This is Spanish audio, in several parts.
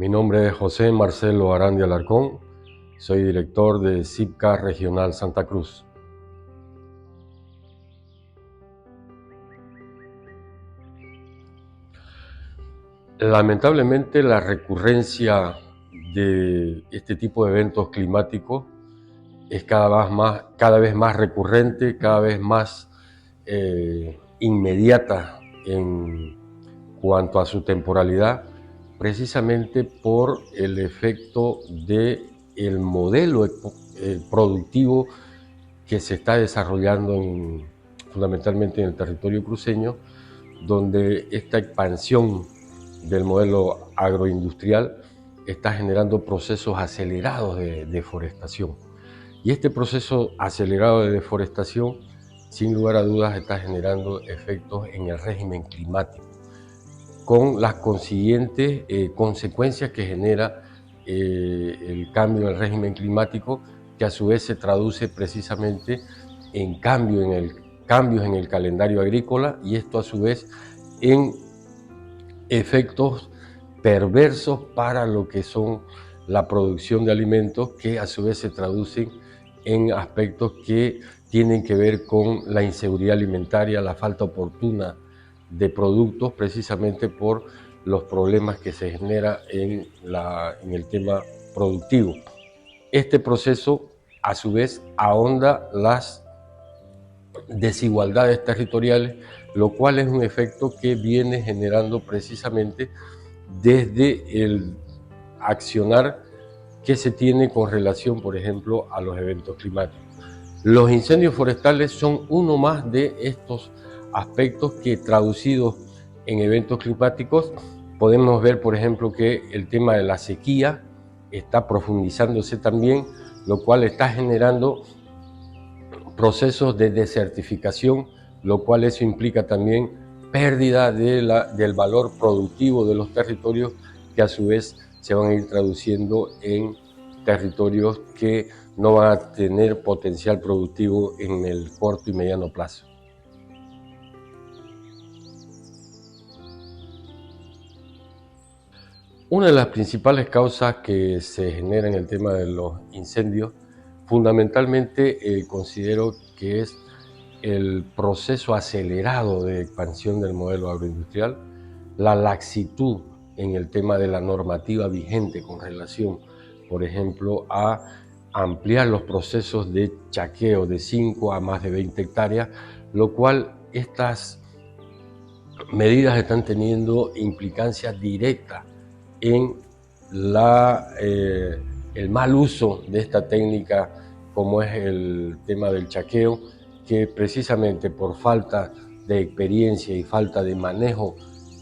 Mi nombre es José Marcelo Arandia Alarcón, soy director de CIPCA Regional Santa Cruz. Lamentablemente, la recurrencia de este tipo de eventos climáticos es cada vez más recurrente, cada vez más inmediata en cuanto a su temporalidad, precisamente por el efecto del modelo productivo que se está desarrollando fundamentalmente en el territorio cruceño, donde esta expansión del modelo agroindustrial está generando procesos acelerados de deforestación. Y este proceso acelerado de deforestación, sin lugar a dudas, está generando efectos en el régimen climático, con las consiguientes consecuencias que genera el cambio en el régimen climático, que a su vez se traduce precisamente en cambios en el calendario agrícola, y esto a su vez en efectos perversos para lo que son la producción de alimentos, que a su vez se traducen en aspectos que tienen que ver con la inseguridad alimentaria, la falta oportuna de productos, precisamente por los problemas que se genera en el tema productivo. Este proceso, a su vez, ahonda las desigualdades territoriales, lo cual es un efecto que viene generando precisamente desde el accionar que se tiene con relación, por ejemplo, a los eventos climáticos. Los incendios forestales son uno más de estos aspectos que, traducidos en eventos climáticos, podemos ver, por ejemplo, que el tema de la sequía está profundizándose también, lo cual está generando procesos de desertificación, lo cual eso implica también pérdida del valor productivo de los territorios, que a su vez se van a ir traduciendo en territorios que no van a tener potencial productivo en el corto y mediano plazo. Una de las principales causas que se genera en el tema de los incendios, fundamentalmente considero que es el proceso acelerado de expansión del modelo agroindustrial, la laxitud en el tema de la normativa vigente con relación, por ejemplo, a ampliar los procesos de chaqueo de 5 a más de 20 hectáreas, lo cual estas medidas están teniendo implicancias directas en el mal uso de esta técnica, como es el tema del chaqueo, que precisamente por falta de experiencia y falta de manejo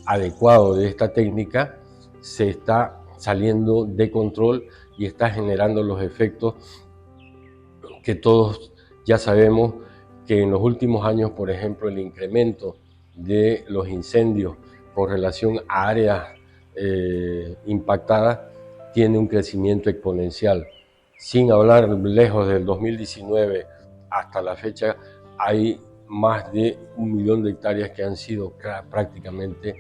adecuado de esta técnica se está saliendo de control y está generando los efectos que todos ya sabemos, que en los últimos años, por ejemplo, el incremento de los incendios con relación a áreas impactadas tiene un crecimiento exponencial. Sin hablar, lejos del 2019 hasta la fecha, hay más de 1 millón de hectáreas que han sido prácticamente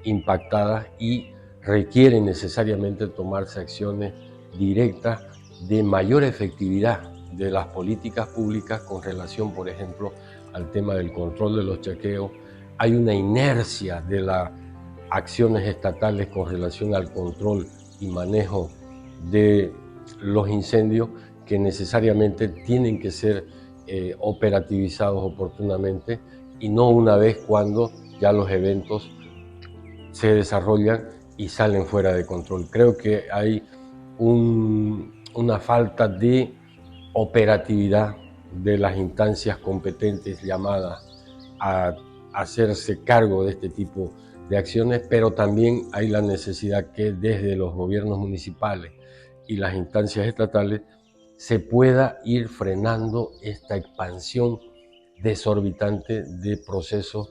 impactadas y requieren necesariamente tomarse acciones directas de mayor efectividad de las políticas públicas con relación, por ejemplo, al tema del control de los chaqueos. Hay una inercia de las acciones estatales con relación al control y manejo de los incendios, que necesariamente tienen que ser operativizados oportunamente, y no una vez cuando ya los eventos se desarrollan y salen fuera de control. Creo que hay una falta de operatividad de las instancias competentes llamadas a hacerse cargo de este tipo de acciones, pero también hay la necesidad que desde los gobiernos municipales y las instancias estatales se pueda ir frenando esta expansión desorbitante de procesos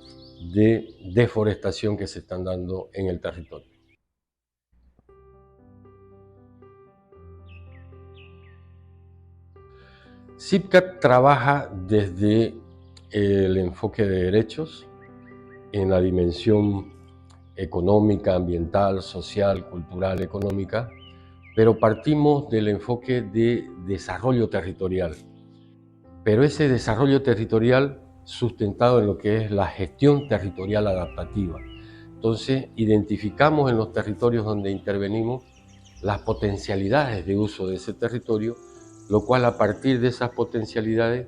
de deforestación que se están dando en el territorio. CIPCA trabaja desde el enfoque de derechos en la dimensión económica, ambiental, social, cultural, económica, pero partimos del enfoque de desarrollo territorial. Pero ese desarrollo territorial sustentado en lo que es la gestión territorial adaptativa. Entonces, identificamos en los territorios donde intervenimos las potencialidades de uso de ese territorio, lo cual a partir de esas potencialidades,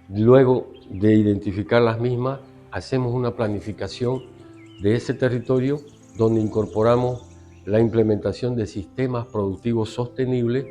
luego de identificar las mismas, hacemos una planificación de ese territorio donde incorporamos la implementación de sistemas productivos sostenibles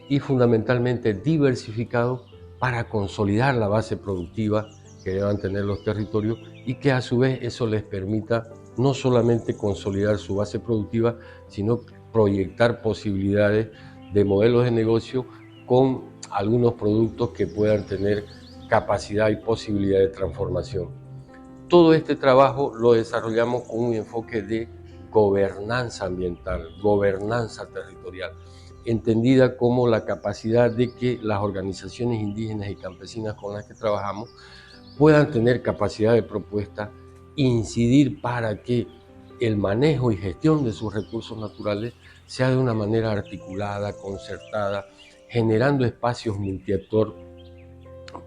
y fundamentalmente diversificados para consolidar la base productiva que deban tener los territorios y que a su vez eso les permita no solamente consolidar su base productiva, sino proyectar posibilidades de modelos de negocio con algunos productos que puedan tener capacidad y posibilidad de transformación. Todo este trabajo lo desarrollamos con un enfoque de gobernanza ambiental, gobernanza territorial, entendida como la capacidad de que las organizaciones indígenas y campesinas con las que trabajamos puedan tener capacidad de propuesta, incidir para que el manejo y gestión de sus recursos naturales sea de una manera articulada, concertada, generando espacios multiactor,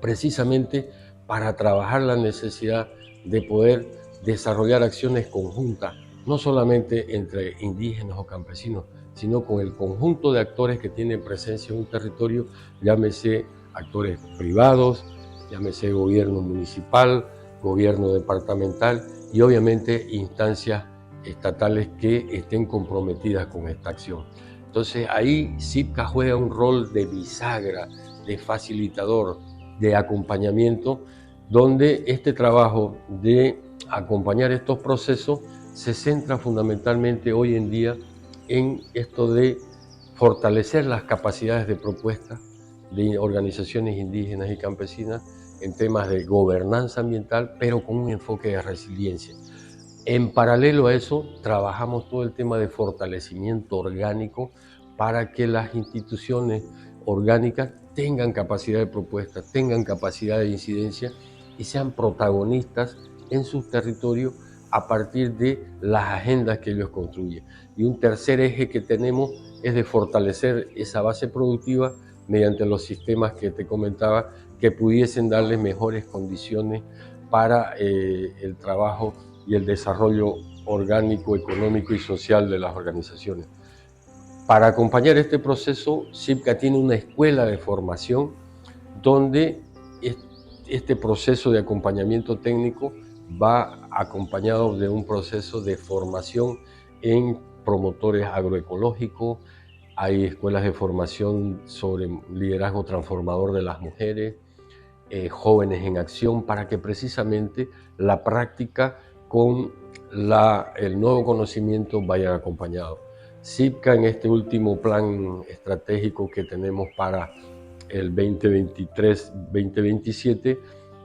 precisamente para trabajar la necesidad de poder desarrollar acciones conjuntas, no solamente entre indígenas o campesinos, sino con el conjunto de actores que tienen presencia en un territorio, llámese actores privados, llámese gobierno municipal, gobierno departamental y obviamente instancias estatales que estén comprometidas con esta acción. Entonces ahí CIPCA juega un rol de bisagra, de facilitador, de acompañamiento, donde este trabajo de acompañar estos procesos se centra fundamentalmente hoy en día en esto de fortalecer las capacidades de propuesta de organizaciones indígenas y campesinas en temas de gobernanza ambiental, pero con un enfoque de resiliencia. En paralelo a eso, trabajamos todo el tema de fortalecimiento orgánico para que las instituciones orgánicas tengan capacidad de propuesta, tengan capacidad de incidencia y sean protagonistas en sus territorios a partir de las agendas que ellos construyen. Y un tercer eje que tenemos es de fortalecer esa base productiva mediante los sistemas que te comentaba que pudiesen darles mejores condiciones para el trabajo y el desarrollo orgánico, económico y social de las organizaciones. Para acompañar este proceso, CIPCA tiene una escuela de formación donde este proceso de acompañamiento técnico va acompañado de un proceso de formación en promotores agroecológicos, hay escuelas de formación sobre liderazgo transformador de las mujeres, jóvenes en acción, para que precisamente la práctica con el nuevo conocimiento vayan acompañados. CIPCA en este último plan estratégico que tenemos para el 2023-2027,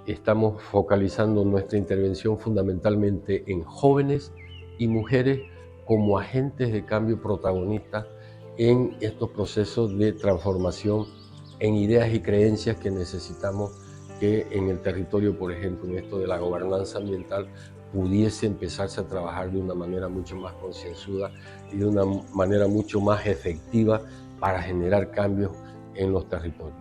estamos focalizando nuestra intervención fundamentalmente en jóvenes y mujeres como agentes de cambio protagonistas en estos procesos de transformación en ideas y creencias que necesitamos que en el territorio, por ejemplo, en esto de la gobernanza ambiental, pudiese empezarse a trabajar de una manera mucho más concienzuda y de una manera mucho más efectiva para generar cambios en los territorios.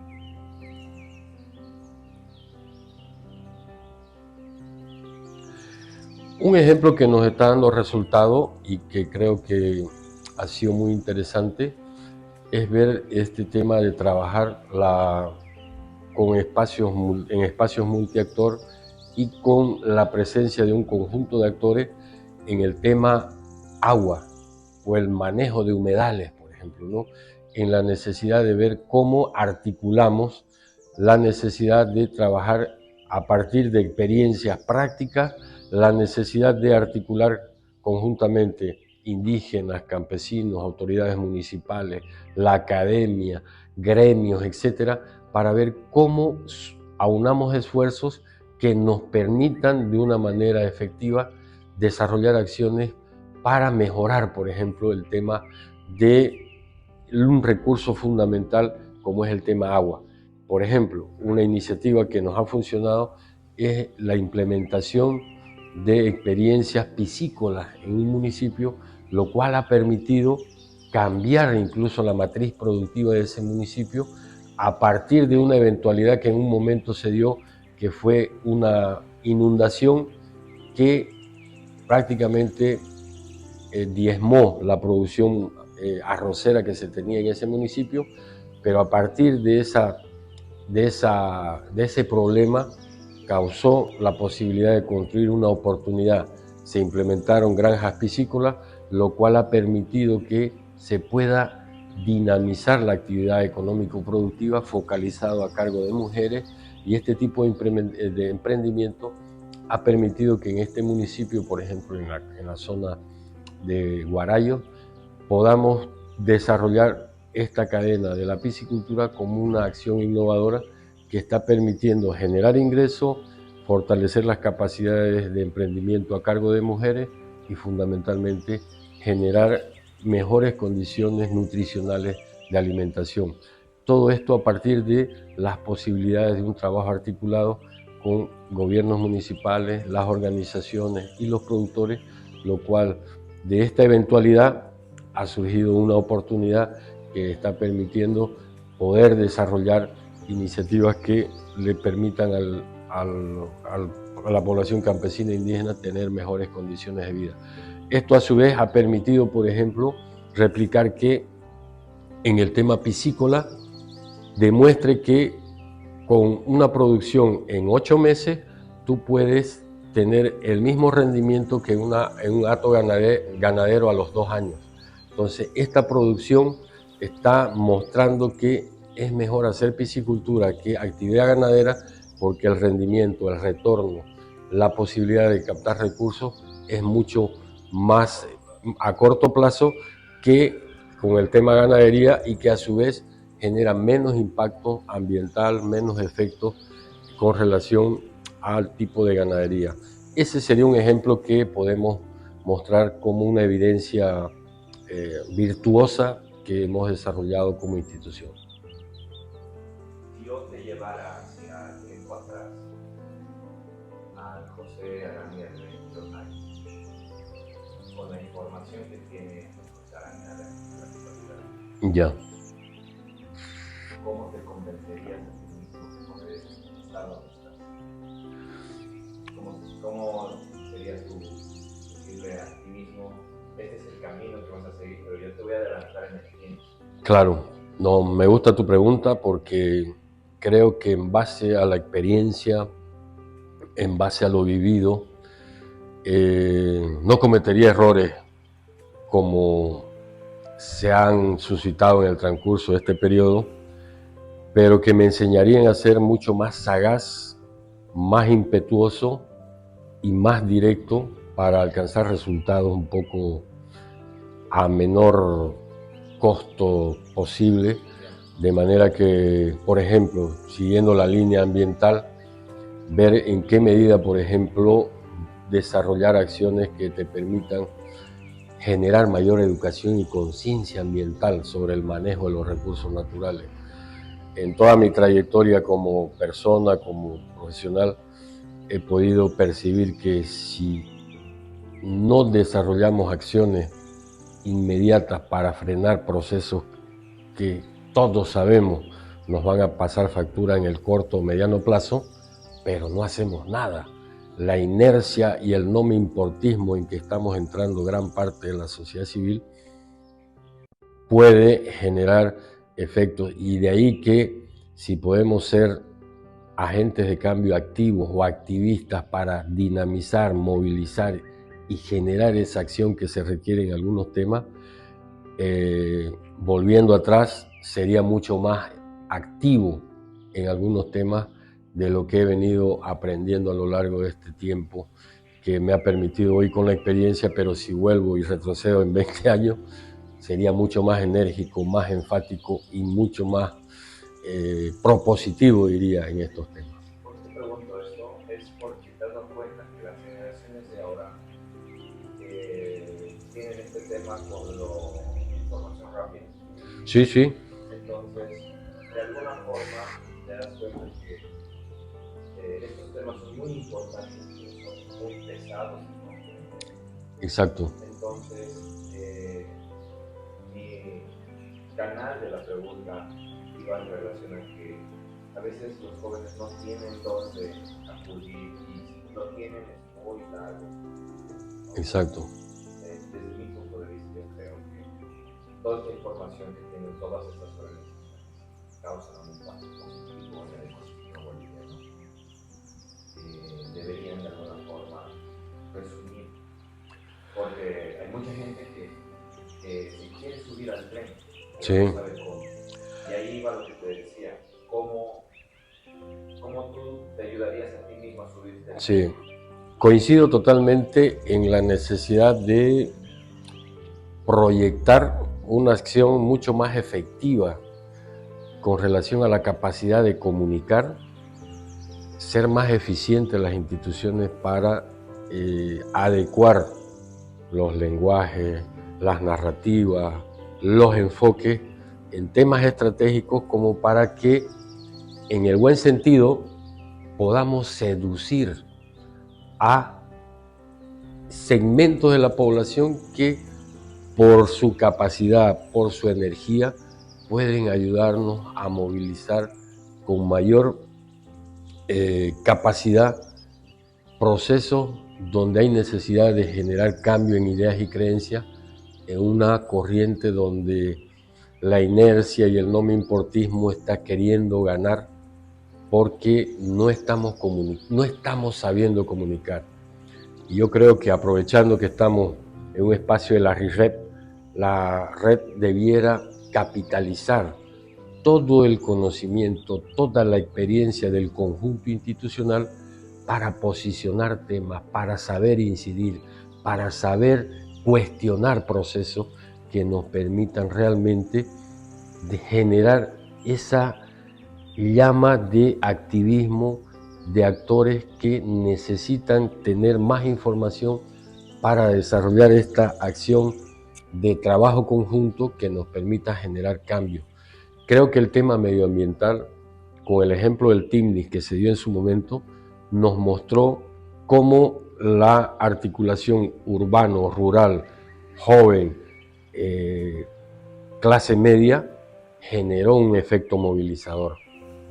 Un ejemplo que nos está dando resultado y que creo que ha sido muy interesante es ver este tema de trabajar en espacios multiactor y con la presencia de un conjunto de actores en el tema agua o el manejo de humedales, por ejemplo, ¿no? En la necesidad de ver cómo articulamos la necesidad de trabajar a partir de experiencias prácticas, la necesidad de articular conjuntamente indígenas, campesinos, autoridades municipales, la academia, gremios, etcétera, para ver cómo aunamos esfuerzos que nos permitan de una manera efectiva desarrollar acciones para mejorar, por ejemplo, el tema de un recurso fundamental como es el tema agua. Por ejemplo, una iniciativa que nos ha funcionado es la implementación de experiencias piscícolas en un municipio, lo cual ha permitido cambiar incluso la matriz productiva de ese municipio a partir de una eventualidad que en un momento se dio, que fue una inundación que prácticamente diezmó la producción arrocera que se tenía en ese municipio, pero a partir de ese problema causó la posibilidad de construir una oportunidad. Se implementaron granjas piscícolas, lo cual ha permitido que se pueda dinamizar la actividad económico-productiva focalizado a cargo de mujeres, y este tipo de emprendimiento ha permitido que en este municipio, por ejemplo en la zona de Guarayo, podamos desarrollar esta cadena de la piscicultura como una acción innovadora que está permitiendo generar ingresos, fortalecer las capacidades de emprendimiento a cargo de mujeres y fundamentalmente generar mejores condiciones nutricionales de alimentación. Todo esto a partir de las posibilidades de un trabajo articulado con gobiernos municipales, las organizaciones y los productores, lo cual de esta eventualidad ha surgido una oportunidad que está permitiendo poder desarrollar iniciativas que le permitan a la población campesina e indígena tener mejores condiciones de vida. Esto a su vez ha permitido, por ejemplo, replicar que en el tema piscícola demuestre que con una producción en 8 meses tú puedes tener el mismo rendimiento que en un hato ganadero a los 2 años. Entonces, esta producción está mostrando que es mejor hacer piscicultura que actividad ganadera, porque el rendimiento, el retorno, la posibilidad de captar recursos es mucho más a corto plazo que con el tema ganadería, y que a su vez genera menos impacto ambiental, menos efectos con relación al tipo de ganadería. Ese sería un ejemplo que podemos mostrar como una evidencia virtuosa que hemos desarrollado como institución. Si yo te llevara hacia tiempo atrás, al José Aranguer de 22 años, con la información que tiene José Aranguer en la actualidad, Ya. ¿cómo te convencerías a ti mismo de poder estar donde estás? ¿Cómo sería tu decirle a ti mismo, este es el camino que vas a seguir, pero yo te voy a adelantar en el tiempo? Claro, no, me gusta tu pregunta porque creo que en base a la experiencia, en base a lo vivido, no cometería errores como se han suscitado en el transcurso de este periodo, pero que me enseñarían a ser mucho más sagaz, más impetuoso y más directo para alcanzar resultados un poco a menor costo posible, de manera que, por ejemplo, siguiendo la línea ambiental, ver en qué medida, por ejemplo, desarrollar acciones que te permitan generar mayor educación y conciencia ambiental sobre el manejo de los recursos naturales. En toda mi trayectoria como persona, como profesional, he podido percibir que si no desarrollamos acciones inmediatas para frenar procesos que todos sabemos nos van a pasar factura en el corto o mediano plazo, pero no hacemos nada. La inercia y el no me importismo en que estamos entrando gran parte de la sociedad civil puede generar efectos, y de ahí que si podemos ser agentes de cambio activos o activistas para dinamizar, movilizar y generar esa acción que se requiere en algunos temas, volviendo atrás, sería mucho más activo en algunos temas de lo que he venido aprendiendo a lo largo de este tiempo, que me ha permitido hoy con la experiencia, pero si vuelvo y retrocedo en 20 años, sería mucho más enérgico, más enfático y mucho más propositivo, diría, en estos temas. ¿Por qué pregunto esto? Es porque te has dado cuenta que las generaciones de ahora tienen este tema con la información rápida. Sí, sí. Entonces, de alguna forma, te das cuenta que estos temas son muy importantes, son muy pesados, ¿no? Exacto. Entonces, mi canal de la pregunta iba en relación a que a veces los jóvenes no tienen dónde acudir y si lo tienen es muy largo, ¿no? Exacto. Desde mi punto de vista, yo creo que toda esta información que tienen todas estas organizaciones causan un impacto positivo en el ecosistema boliviano. Deberían de alguna forma resumir, porque hay mucha gente que se quiere subir al tren, pero Sí. no sabe cómo. Y ahí va lo que te decía, ¿cómo tú te ayudarías a ti mismo a subirte al tren? Sí. Coincido totalmente en la necesidad de proyectar una acción mucho más efectiva con relación a la capacidad de comunicar, ser más eficientes las instituciones para adecuar los lenguajes, las narrativas, los enfoques en temas estratégicos como para que, en el buen sentido, podamos seducir a segmentos de la población que por su capacidad, por su energía, pueden ayudarnos a movilizar con mayor capacidad procesos donde hay necesidad de generar cambio en ideas y creencias en una corriente donde la inercia y el no me importismo está queriendo ganar porque no estamos sabiendo comunicar. Y yo creo que aprovechando que estamos en un espacio de la red debiera capitalizar todo el conocimiento, toda la experiencia del conjunto institucional para posicionar temas, para saber incidir, para saber cuestionar procesos que nos permitan realmente de generar esa llama de activismo de actores que necesitan tener más información para desarrollar esta acción de trabajo conjunto que nos permita generar cambios. Creo que el tema medioambiental, con el ejemplo del TIMNIS que se dio en su momento, nos mostró cómo la articulación urbano, rural, joven, clase media, generó un efecto movilizador.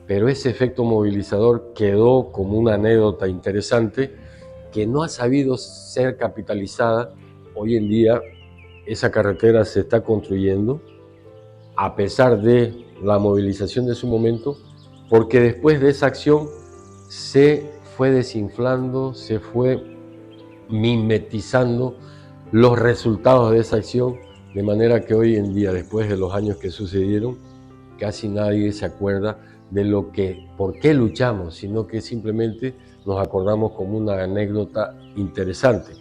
Pero ese efecto movilizador quedó como una anécdota interesante que no ha sabido ser capitalizada. Hoy en día esa carretera se está construyendo a pesar de la movilización de su momento, porque después de esa acción se fue desinflando, se fue mimetizando los resultados de esa acción, de manera que hoy en día, después de los años que sucedieron, casi nadie se acuerda de por qué luchamos, sino que simplemente nos acordamos como una anécdota interesante.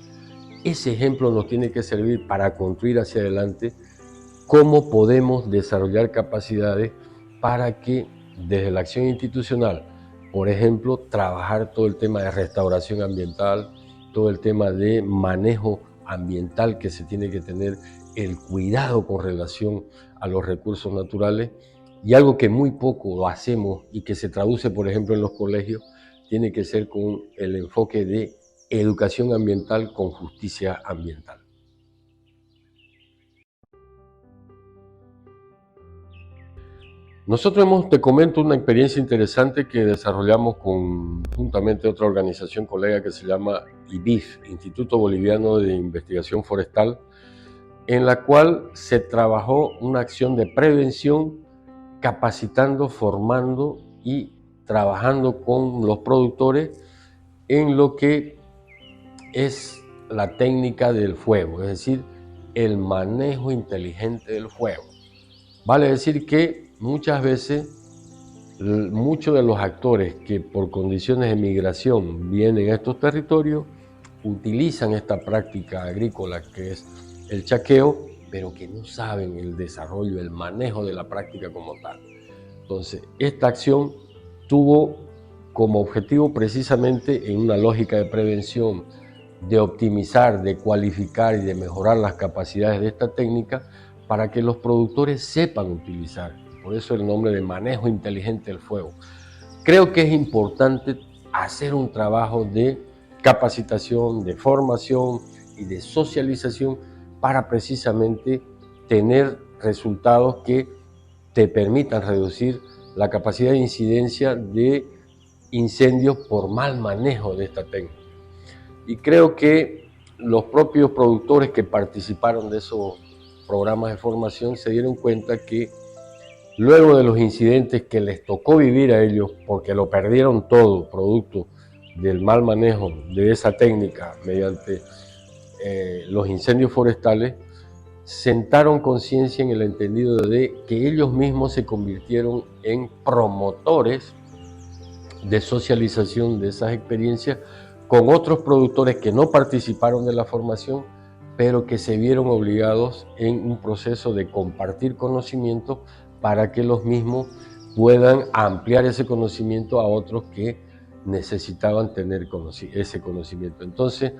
Ese ejemplo nos tiene que servir para construir hacia adelante cómo podemos desarrollar capacidades para que desde la acción institucional, por ejemplo, trabajar todo el tema de restauración ambiental, todo el tema de manejo ambiental que se tiene que tener, el cuidado con relación a los recursos naturales, y algo que muy poco lo hacemos y que se traduce, por ejemplo, en los colegios, tiene que ser con el enfoque de educación ambiental con justicia ambiental. Nosotros te comento una experiencia interesante que desarrollamos conjuntamente otra organización colega que se llama IBIF, Instituto Boliviano de Investigación Forestal, en la cual se trabajó una acción de prevención, capacitando, formando y trabajando con los productores en lo que es la técnica del fuego, es decir, el manejo inteligente del fuego. Vale decir que muchas veces muchos de los actores que por condiciones de migración vienen a estos territorios utilizan esta práctica agrícola que es el chaqueo, pero que no saben el desarrollo, el manejo de la práctica como tal. Entonces, esta acción tuvo como objetivo precisamente en una lógica de prevención, de optimizar, de cualificar y de mejorar las capacidades de esta técnica para que los productores sepan utilizar. Por eso el nombre de manejo inteligente del fuego. Creo que es importante hacer un trabajo de capacitación, de formación y de socialización para precisamente tener resultados que te permitan reducir la capacidad de incidencia de incendios por mal manejo de esta técnica. Y creo que los propios productores que participaron de esos programas de formación se dieron cuenta que luego de los incidentes que les tocó vivir a ellos, porque lo perdieron todo producto del mal manejo de esa técnica mediante los incendios forestales, sentaron conciencia en el entendido de que ellos mismos se convirtieron en promotores de socialización de esas experiencias con otros productores que no participaron de la formación, pero que se vieron obligados en un proceso de compartir conocimiento para que los mismos puedan ampliar ese conocimiento a otros que necesitaban tener ese conocimiento. Entonces,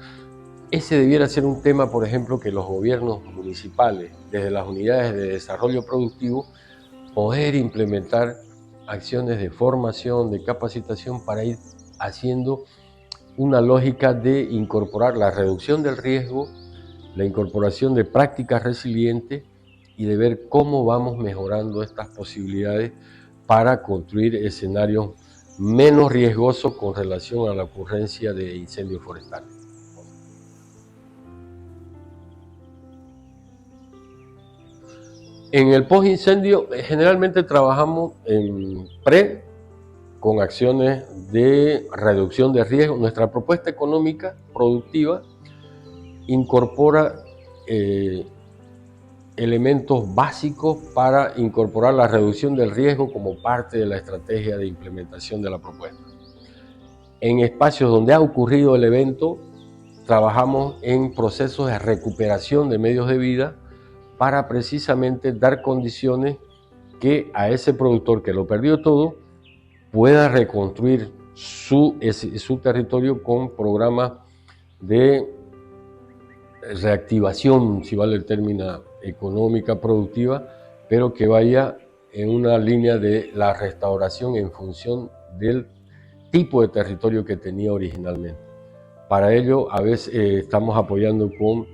ese debiera ser un tema, por ejemplo, que los gobiernos municipales, desde las unidades de desarrollo productivo, poder implementar acciones de formación, de capacitación para ir haciendo una lógica de incorporar la reducción del riesgo, la incorporación de prácticas resilientes y de ver cómo vamos mejorando estas posibilidades para construir escenarios menos riesgosos con relación a la ocurrencia de incendios forestales. En el post-incendio generalmente trabajamos en con acciones de reducción de riesgo. Nuestra propuesta económica productiva incorpora elementos básicos para incorporar la reducción del riesgo como parte de la estrategia de implementación de la propuesta. En espacios donde ha ocurrido el evento, trabajamos en procesos de recuperación de medios de vida para precisamente dar condiciones que a ese productor que lo perdió todo pueda reconstruir su territorio con programas de reactivación, si vale el término, económica, productiva, pero que vaya en una línea de la restauración en función del tipo de territorio que tenía originalmente. Para ello, a veces estamos apoyando con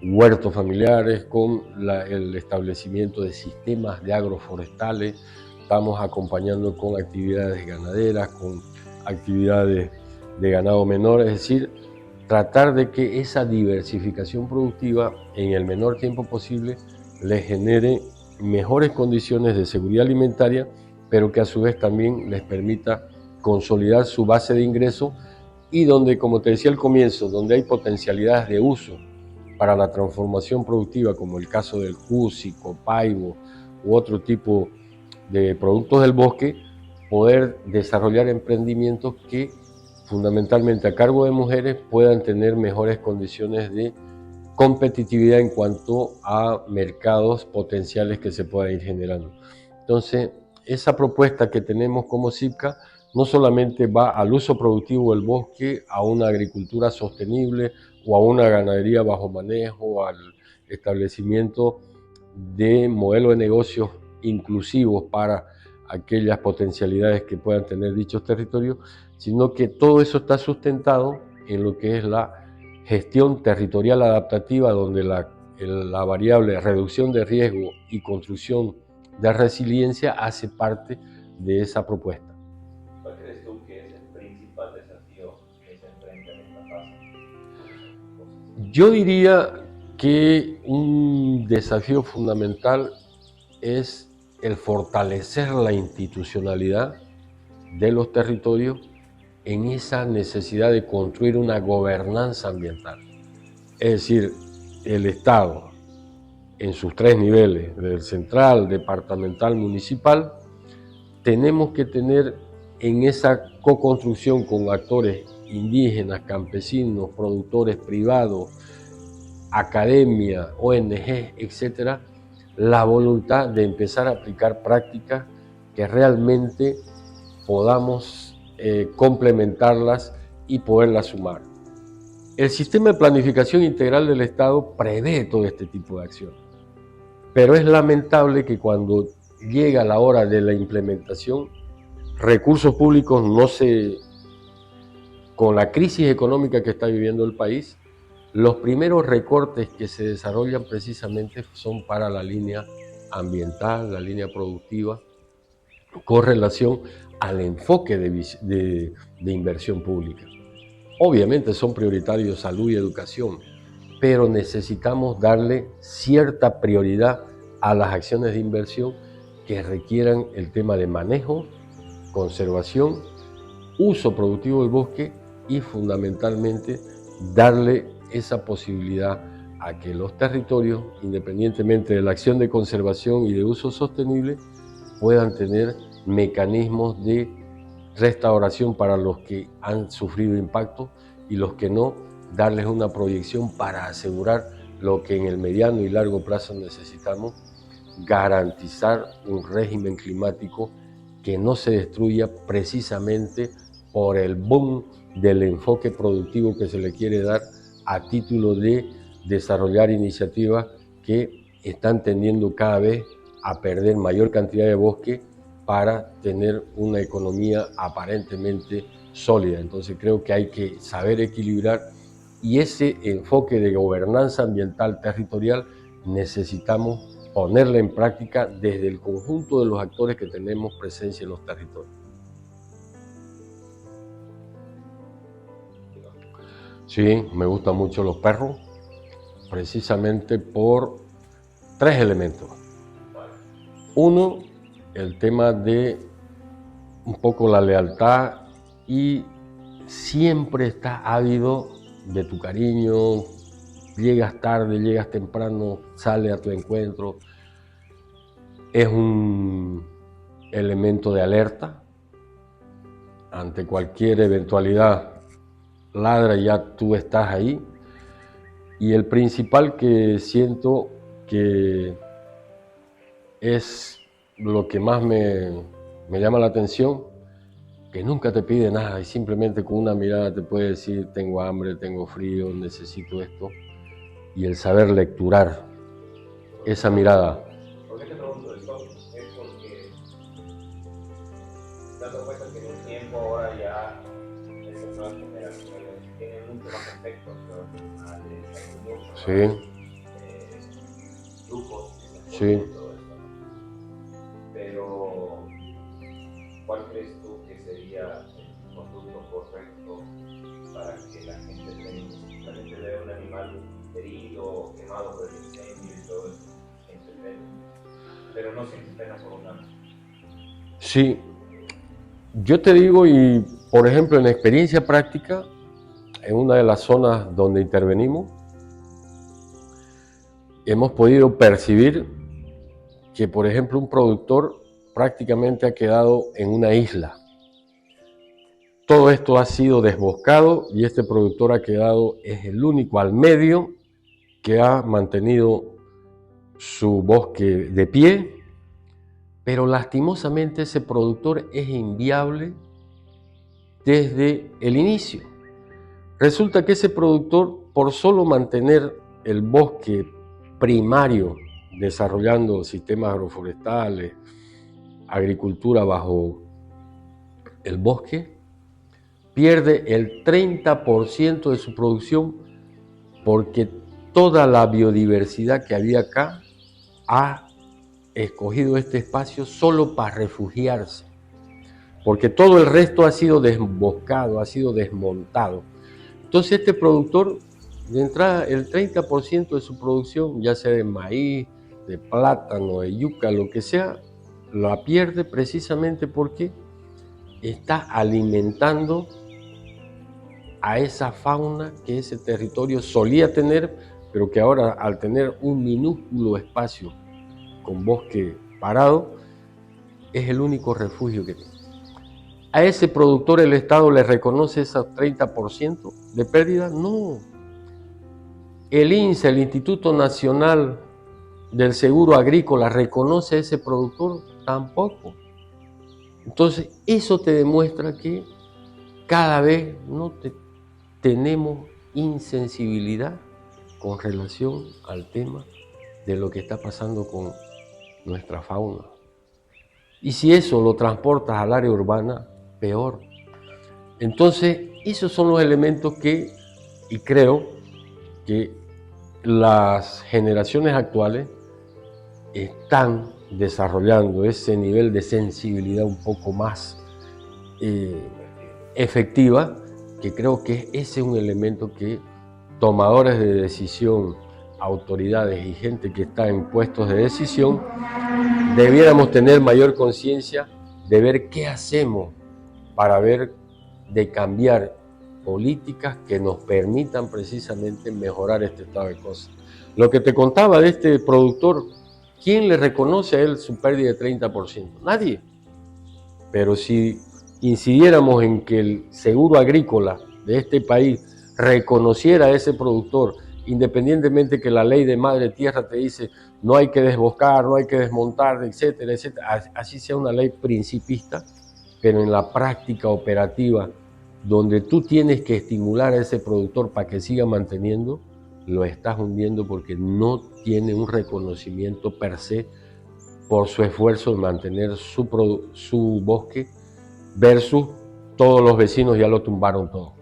huertos familiares, con el establecimiento de sistemas de agroforestales, estamos acompañando con actividades ganaderas, con actividades de ganado menor, es decir, tratar de que esa diversificación productiva en el menor tiempo posible les genere mejores condiciones de seguridad alimentaria, pero que a su vez también les permita consolidar su base de ingresos y donde, como te decía al comienzo, donde hay potencialidades de uso para la transformación productiva, como el caso del cusi, copaibo u otro tipo de productos del bosque, poder desarrollar emprendimientos que fundamentalmente a cargo de mujeres puedan tener mejores condiciones de competitividad en cuanto a mercados potenciales que se puedan ir generando. Entonces, esa propuesta que tenemos como CIPCA no solamente va al uso productivo del bosque, a una agricultura sostenible o a una ganadería bajo manejo, al establecimiento de modelos de negocios inclusivos para aquellas potencialidades que puedan tener dichos territorios, sino que todo eso está sustentado en lo que es la gestión territorial adaptativa, donde la variable reducción de riesgo y construcción de resiliencia hace parte de esa propuesta. ¿Cuál crees tú que es el principal desafío que se enfrenta en esta fase? Yo diría que un desafío fundamental es el fortalecer la institucionalidad de los territorios en esa necesidad de construir una gobernanza ambiental. Es decir, el Estado, en sus tres niveles, del central, departamental, municipal, tenemos que tener en esa co-construcción con actores indígenas, campesinos, productores privados, academia, ONG, etcétera, la voluntad de empezar a aplicar prácticas que realmente podamos complementarlas y poderlas sumar. El sistema de planificación integral del Estado prevé todo este tipo de acciones, pero es lamentable que cuando llega la hora de la implementación, recursos públicos no se con la crisis económica que está viviendo el país, los primeros recortes que se desarrollan precisamente son para la línea ambiental, la línea productiva, con relación al enfoque de inversión pública. Obviamente son prioritarios salud y educación, pero necesitamos darle cierta prioridad a las acciones de inversión que requieran el tema de manejo, conservación, uso productivo del bosque y fundamentalmente darle esa posibilidad a que los territorios, independientemente de la acción de conservación y de uso sostenible, puedan tener mecanismos de restauración para los que han sufrido impacto y los que no, darles una proyección para asegurar lo que en el mediano y largo plazo necesitamos, garantizar un régimen climático que no se destruya precisamente por el boom del enfoque productivo que se le quiere dar a título de desarrollar iniciativas que están tendiendo cada vez a perder mayor cantidad de bosque para tener una economía aparentemente sólida. Entonces creo que hay que saber equilibrar y ese enfoque de gobernanza ambiental territorial necesitamos ponerla en práctica desde el conjunto de los actores que tenemos presencia en los territorios. Sí, me gustan mucho los perros, precisamente por tres elementos. Uno, el tema de un poco la lealtad y siempre estás ávido de tu cariño, llegas tarde, llegas temprano, sale a tu encuentro. Es un elemento de alerta ante cualquier eventualidad, ladra y ya tú estás ahí. Y el principal que siento que es lo que más me llama la atención, que nunca te pide nada y simplemente con una mirada te puede decir tengo hambre, tengo frío, necesito esto, y el saber lecturar esa mirada. ¿Por qué te pregunto esto? Es porque dando cuenta que en un tiempo ahora ya estas nuevas generaciones tienen mucho más efectos personales, mucho más lujos, Sí. y todo esto. Pero, ¿cuál crees tú que sería el conducto correcto para que la gente simplemente vea un animal herido, quemado por el incendio y todo eso, siente pena? Pero no siente pena por un árbol. Sí, yo te digo, y por ejemplo en experiencia práctica, en una de las zonas donde intervenimos, hemos podido percibir que, por ejemplo, un productor prácticamente ha quedado en una isla. Todo esto ha sido desboscado y este productor ha quedado, es el único al medio que ha mantenido su bosque de pie, pero lastimosamente ese productor es inviable desde el inicio. Resulta que ese productor, por solo mantener el bosque primario, desarrollando sistemas agroforestales, agricultura bajo el bosque, pierde el 30% de su producción porque toda la biodiversidad que había acá ha escogido este espacio solo para refugiarse, porque todo el resto ha sido desboscado, ha sido desmontado. Entonces este productor, de entrada, el 30% de su producción, ya sea de maíz, de plátano, de yuca, lo que sea, la pierde precisamente porque está alimentando a esa fauna que ese territorio solía tener, pero que ahora, al tener un minúsculo espacio con bosque parado, es el único refugio que tiene. ¿A ese productor el Estado le reconoce ese 30% de pérdida? No. El INSE, el Instituto Nacional del Seguro Agrícola, ¿reconoce a ese productor? Tampoco. Entonces, eso te demuestra que cada vez tenemos insensibilidad con relación al tema de lo que está pasando con nuestra fauna. Y si eso lo transportas al área urbana, peor. Entonces, Esos son los elementos que, y creo que las generaciones actuales están desarrollando ese nivel de sensibilidad un poco más efectiva, que creo que ese es un elemento que tomadores de decisión, autoridades y gente que está en puestos de decisión, debiéramos tener mayor conciencia de ver qué hacemos para ver de cambiar políticas que nos permitan precisamente mejorar este estado de cosas. Lo que te contaba de este productor, ¿quién le reconoce a él su pérdida de 30%? Nadie. Pero si incidiéramos en que el seguro agrícola de este país reconociera a ese productor, independientemente que la ley de madre tierra te dice no hay que desboscar, no hay que desmontar, etcétera, etcétera, así sea una ley principista, pero en la práctica operativa, donde tú tienes que estimular a ese productor para que siga manteniendo, lo estás hundiendo porque no tiene un reconocimiento per se por su esfuerzo de mantener su bosque versus todos los vecinos ya lo tumbaron todo.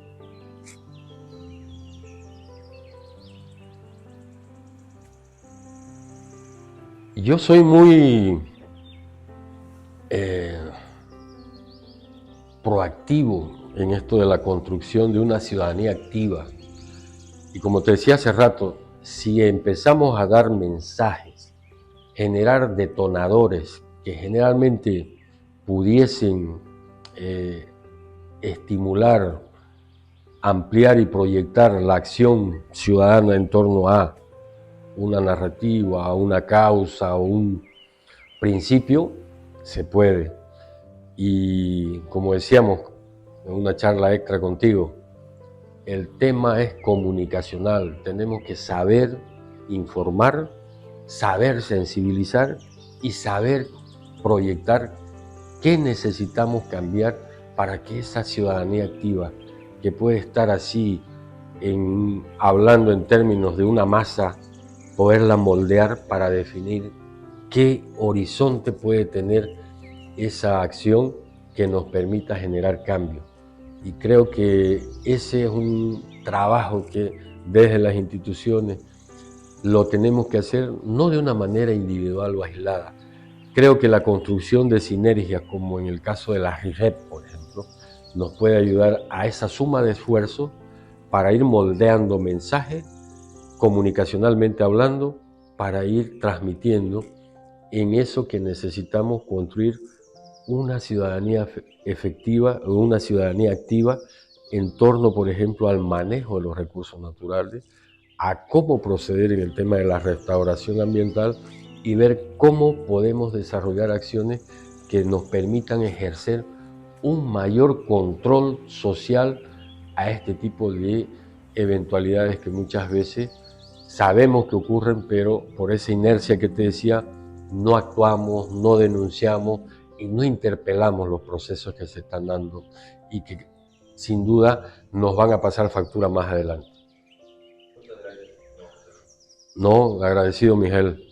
Yo soy muy proactivo en esto de la construcción de una ciudadanía activa. Y como te decía hace rato, si empezamos a dar mensajes, generar detonadores que generalmente pudiesen estimular, ampliar y proyectar la acción ciudadana en torno a una narrativa, a una causa o un principio, se puede. Y como decíamos en una charla extra contigo, el tema es comunicacional. Tenemos que saber informar, saber sensibilizar y saber proyectar qué necesitamos cambiar para que esa ciudadanía activa, que puede estar así hablando en términos de una masa, poderla moldear para definir qué horizonte puede tener esa acción que nos permita generar cambio. Y creo que ese es un trabajo que desde las instituciones lo tenemos que hacer no de una manera individual o aislada. Creo que la construcción de sinergias, como en el caso de la RIREP, por ejemplo, nos puede ayudar a esa suma de esfuerzos para ir moldeando mensajes, comunicacionalmente hablando, para ir transmitiendo en eso que necesitamos construir una ciudadanía efectiva o una ciudadanía activa en torno, por ejemplo, al manejo de los recursos naturales, a cómo proceder en el tema de la restauración ambiental y ver cómo podemos desarrollar acciones que nos permitan ejercer un mayor control social a este tipo de eventualidades que muchas veces sabemos que ocurren, pero por esa inercia que te decía, no actuamos, no denunciamos y no interpelamos los procesos que se están dando y que sin duda nos van a pasar factura más adelante. Muchas gracias. No, agradecido, Miguel.